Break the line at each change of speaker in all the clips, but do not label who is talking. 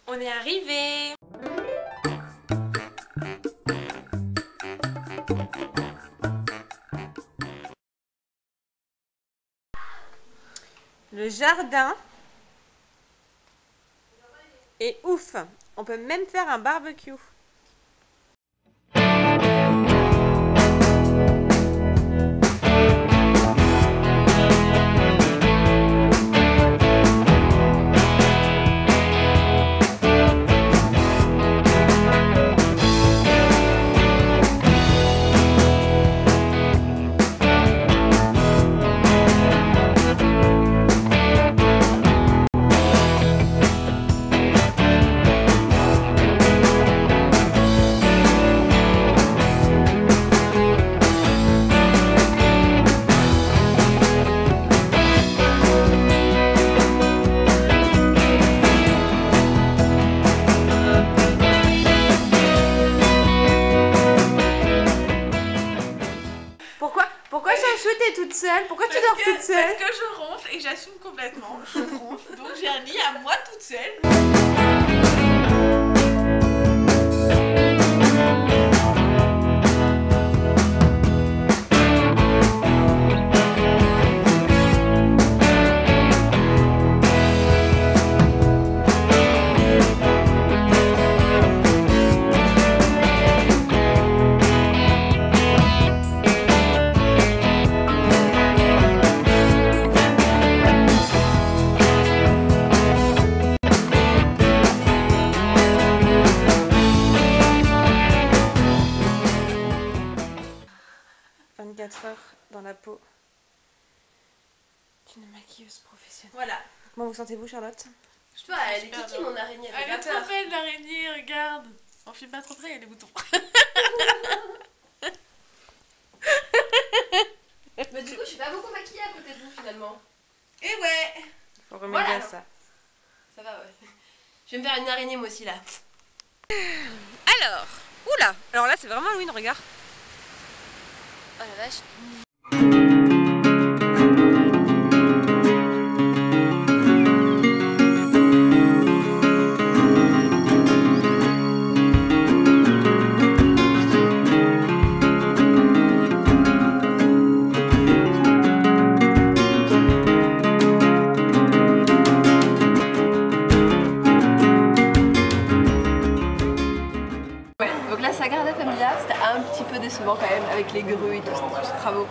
On est arrivé. Le jardin est ouf. On peut même faire un barbecue. Pourquoi Chouchou t'es toute seule? Pourquoi tu dors toute seule?
Parce que je ronfle et j'assume complètement. Je ronfle, donc j'ai un lit à moi toute seule.
Heures dans la peau d'une maquilleuse professionnelle.
Voilà.
Comment vous sentez-vous, Charlotte?
Je sais pas, elle est kiki mon araignée.
Elle est trop belle l'araignée, regarde. On filme pas trop près, il y a des boutons.
Mais du coup, je suis pas beaucoup maquillée à côté de vous finalement.
Et ouais.
Faut remédier
Voilà.
à ça.
Ça va, ouais. Je vais me faire une araignée moi aussi là.
Alors, oula. Alors là, c'est vraiment Halloween, regarde.
Oh la vache. Ouais, donc la Sagrada Familia, c'était un petit peu décevant quand même avec les grues et tous ces travaux.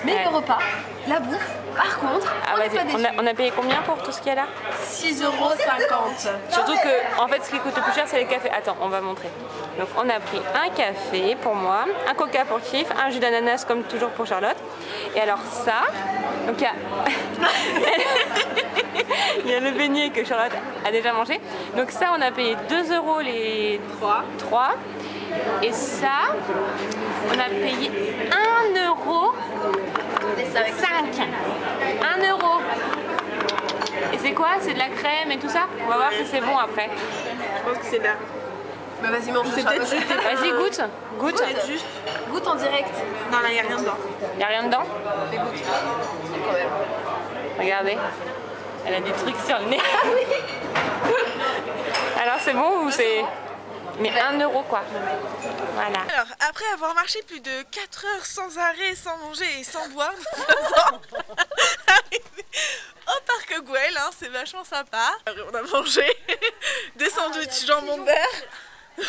Mais
Ouais.
le repas, la bouffe, par contre, on n'est pas déçus.
on a payé combien pour tout ce qu'il y a là?
6,50 €.
Surtout que, en fait, ce qui coûte le plus cher, c'est les cafés. Attends, on va montrer. Donc, on a pris un café pour moi, un coca pour Chief, un jus d'ananas comme toujours pour Charlotte. Et alors ça, donc il y a... il y a le beignet que Charlotte a déjà mangé. Donc ça, on a payé 2 € les 3. Et ça, on a payé 1 €
Les 5.
1 €. Et c'est quoi? C'est de la crème et tout ça? On va voir si c'est bon après.
Je pense que c'est là.
Bah vas-y, mange.
C'est peut-être juste.
Vas-y, goûte. Goûte.
Peut-être juste.
Goûte en direct.
Non, là, il n'y a rien dedans.
Y a rien dedans?
Mais goûte. Quand même.
Regardez. Elle a des trucs sur le nez. Alors c'est bon ou c'est... Mais 1 € quoi. Voilà.
Alors, après avoir marché plus de 4 heures sans arrêt, sans manger et sans boire, nous sommes arrivés au parc Güell, hein, c'est vachement sympa. On a mangé des sandwichs jambon beurre.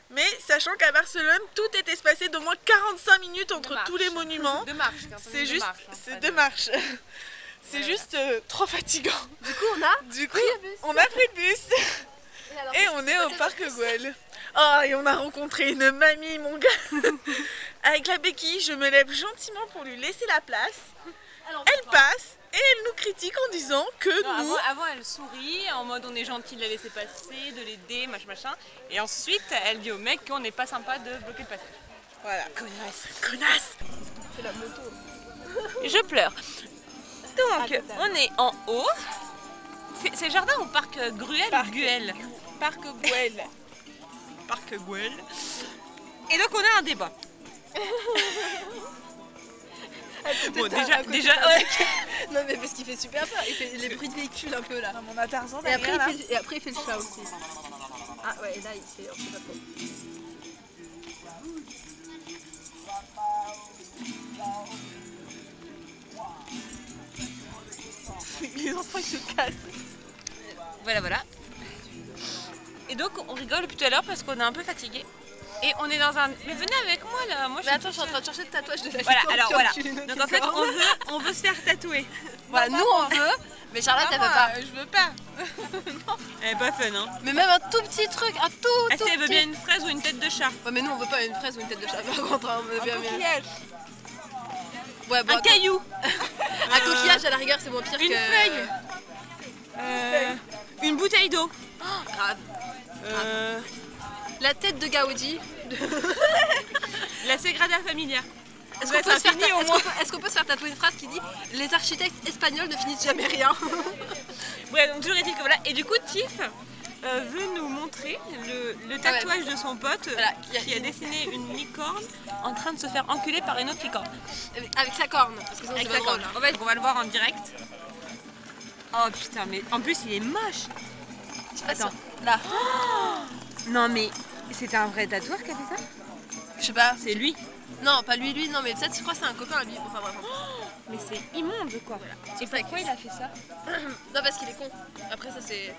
Mais sachant qu'à Barcelone, tout est espacé d'au moins 45 minutes entre tous les monuments.
Deux marches.
C'est juste, c'est 2 marches. C'est juste trop fatigant.
Du coup, on a
Du coup, on a pris le bus. Et on est au parc Güell. Oh, et on a rencontré une mamie, mon gars. Avec la béquille, je me lève gentiment pour lui laisser la place. Elle passe et elle nous critique en disant que nous...
Avant elle sourit, en mode on est gentil de la laisser passer, de l'aider, machin. Et ensuite elle dit au mec qu'on n'est pas sympa de bloquer le passage.
Voilà. Connasse.
C'est la moto.
Je pleure. Donc on est en haut. C'est jardin ou parc Gruel ou Güell?
Parc Güell.
Parc Güell. Et donc on a un débat.
Bon,
déjà ouais. Non mais parce qu'il fait super peur, il fait les bruits de véhicule un peu là.
On a Tarzan
Et
derrière là.
après il fait le chat aussi. Ah ouais, et là il fait, on sait pas trop.
Les enfants ils se cassent.
Voilà. Et donc on rigole depuis tout à l'heure parce qu'on est un peu fatigué. Et on est dans un... Mais venez avec moi là, moi je
Mais attends, je suis en train de chercher le tatouage de la
Voilà,
licorne
alors
qui
voilà.
encule une
Donc en fait
licorne.
on veut se faire tatouer.
Voilà, nous on veut, mais Charlotte elle veut pas.
Je veux pas.
Elle est pas fun hein.
Mais même un tout petit truc, un tout
Elle
petit.
veut bien une fraise ou une tête de chat.
Ouais mais nous on veut pas une fraise ou une tête de chat par contre, hein, on veut bien mieux.
Coquillage.
Ouais, bon,
Un caillou.
un coquillage à la rigueur c'est moins pire
Une
que...
feuille. Une bouteille d'eau.
Oh, grave. La tête de Gaudi.
La Sagrada Familia.
Est-ce qu'on peut, est-ce qu'on peut se faire tatouer une phrase qui dit « Les architectes espagnols ne finissent jamais rien ».
Bref, donc toujours est-il que voilà. Et du coup, Tiff veut nous montrer le tatouage de son pote
Voilà,
qui a dessiné une licorne en train de se faire enculer par une autre licorne.
Avec sa corne, parce que sinon c'est
Avec
pas
sa
drôle.
corne. En fait, on va le voir en direct. Oh putain, mais en plus il est moche. Attends.
Là.
Non mais c'est un vrai tatoueur qui a fait ça?
Je sais pas.
C'est lui.
Non, pas lui, non mais peut-être je crois que c'est un copain à lui. Enfin bref.
Mais c'est immonde quoi.
Voilà.
Et pourquoi il a fait ça?
Non parce qu'il est con. Après ça c'est...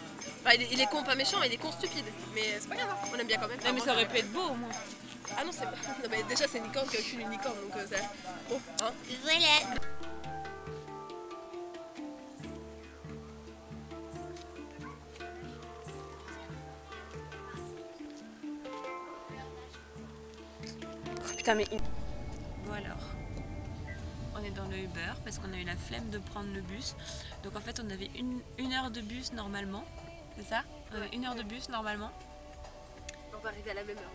Enfin, il est con pas méchant, il est con stupide. Mais c'est pas grave, hein. On aime bien quand même.
Non mais ça aurait pu être beau au moins.
Ah non c'est pas... Non mais déjà c'est une licorne qui encule une licorne donc ça... Bon, hein.
Voilà. Oh, putain mais... Bon alors, on est dans le Uber parce qu'on a eu la flemme de prendre le bus. Donc en fait on avait une heure de bus normalement, c'est ça? On avait une heure de bus normalement.
On va arriver à la même heure.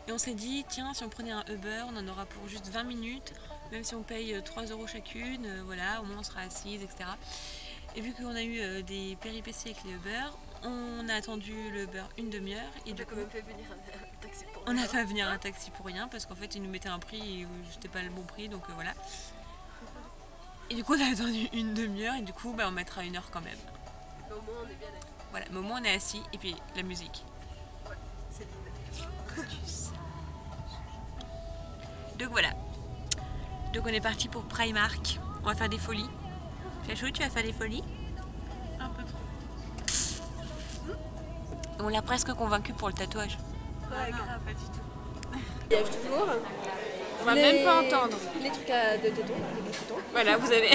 Et on s'est dit, tiens, si on prenait un Uber, on en aura pour juste 20 minutes, même si on paye 3 € chacune, voilà, au moins on sera assise, etc. Et vu qu'on a eu des péripéties avec les Uber, on a attendu le Uber une demi-heure. Et du coup,
On a quand même fait venir un taxi pour
on a fait venir un taxi pour rien, parce qu'en fait, ils nous mettaient un prix et c'était pas le bon prix, donc voilà. Et du coup, on a attendu une demi-heure, et du coup, bah, on mettra une heure quand même.
Mais au moins on est bien assis.
Voilà, mais au moins on est assis, et puis la musique.
Ouais, c'est libre.
Donc voilà. Donc on est parti pour Primark. On va faire des folies. Chachou, tu vas faire des folies?
Un peu trop.
On l'a presque convaincu pour le tatouage.
Ouais, grave, pas du tout.
Il y a toujours...
On va même pas entendre.
Les trucs à de tétons, des boutons.
Voilà, vous avez...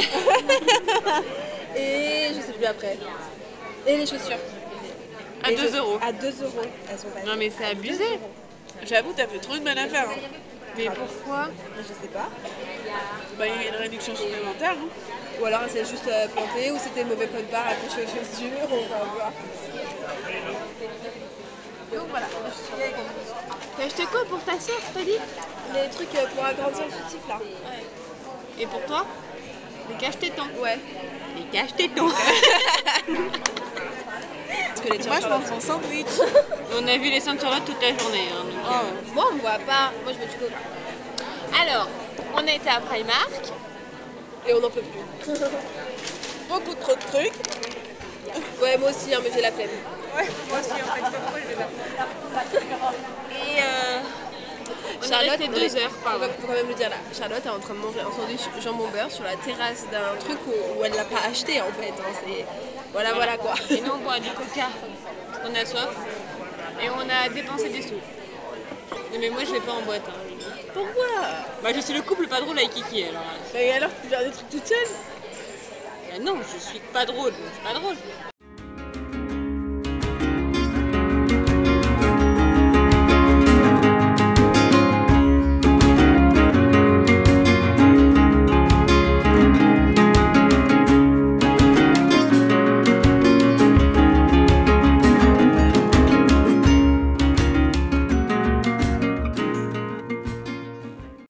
Et je sais plus après. Et les chaussures.
À 2 €.
À 2 €. Elles sont pas
Non mais c'est abusé.
J'avoue, t'as fait trop une bonne affaire. Hein.
Mais pourquoi?
Je sais pas.
Bah, il y a une réduction supplémentaire. Hein.
Ou alors elle s'est juste plantée, ou c'était mauvais code barre accroché aux chaussures, on va voir. Donc voilà.
T'as acheté quoi pour ta soeur, t'as dit?
Les trucs pour agrandir le soutif là.
Et pour toi? Les cache-tétons.
Ouais.
Les cache-tétons.
Parce que les
Moi, je mange son sandwich.
On a vu les seins de Charlotte toute la journée. Hein, donc,
Moi on me voit pas, moi je veux du coca.
Alors, on a été à Primark.
Et on n'en peut plus.
Beaucoup trop de trucs.
Ouais moi aussi, hein, mais j'ai la flemme.
Ouais, moi aussi, en fait, je sais pas pourquoi je vais pas.
Et on est resté 2 heures. Pardon.
Faut quand même le dire là. Charlotte est en train de manger un sandwich jambon beurre sur la terrasse d'un truc où elle l'a pas acheté en fait. Hein. C'est... Voilà quoi.
Et nous on boit du coca parce qu'on a soif. Et on a dépensé des sous. Mais moi je vais pas en boîte. Hein.
Pourquoi?
Bah je suis le couple pas drôle avec Kiki alors.
Et alors, tu fais des trucs toute seule?
Bah non, je suis pas drôle. Je suis pas drôle.